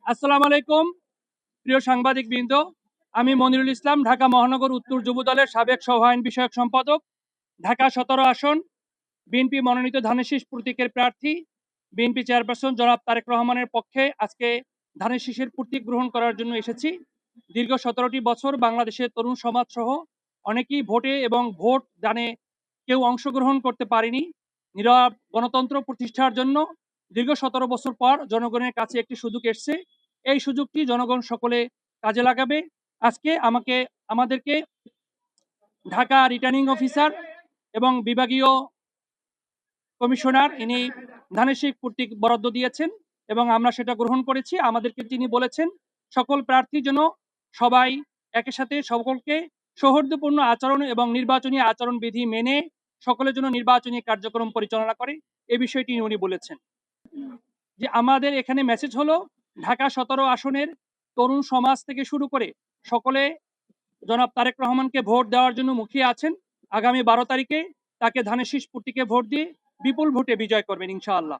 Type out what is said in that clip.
আসসালামু আলাইকুম প্রিয় সাংবাদিক বৃন্দ। আমি মনিরুল ইসলাম, ঢাকা মহানগর উত্তর যুব দলের সাবেক সহ আইন বিষয়ক সম্পাদক। ঢাকা 17 আসন বিএনপি মনোনীত ধানের শীষ প্রতীকের প্রার্থী বিএনপি চেয়ারপারসন জনাব তারেক রহমানের পক্ষে আজকে ধানের শীষের প্রতীক গ্রহণ করার জন্য এসেছি। দীর্ঘ 17টি বছর বাংলাদেশের তরুণ সমাজ সহ অনেকেই ভোটে এবং ভোট দানে কেউ অংশগ্রহণ করতে পারেনি। নীরব গণতন্ত্র প্রতিষ্ঠার জন্য দীর্ঘ 17 বছর পর জনগণের কাছে একটি সুযোগ এসছে। এই সুযোগটি জনগণ সকলে কাজে লাগাবে। আজকে আমাদেরকে ঢাকা রিটার্নিং অফিসার এবং বিভাগীয় কমিশনার ইনি ধানের শীষ প্রতীক বরাদ্দ দিয়েছেন এবং আমরা সেটা গ্রহণ করেছি। আমাদেরকে তিনি বলেছেন সকল প্রার্থী যেন সবাই একই সাথে সকলকে সৌহার্দ্যপূর্ণ আচরণ এবং নির্বাচনী আচরণবিধি মেনে সকলের জন্য নির্বাচনী কার্যক্রম পরিচালনা করে, এই বিষয়টি উনি বলেছেন। যে আমাদের এখানে মেসেজ হলো ঢাকা 17 আসনের তরুণ সমাজ থেকে শুরু করে সকলে জনাব তারেক রহমানকে ভোট দেওয়ার জন্য মুখিয়ে আছেন। আগামী 12 তারিখে তাকে ধানের শীষ প্রতীকে ভোট দিয়ে বিপুল ভোটে বিজয় করবেন ইনশাআল্লাহ।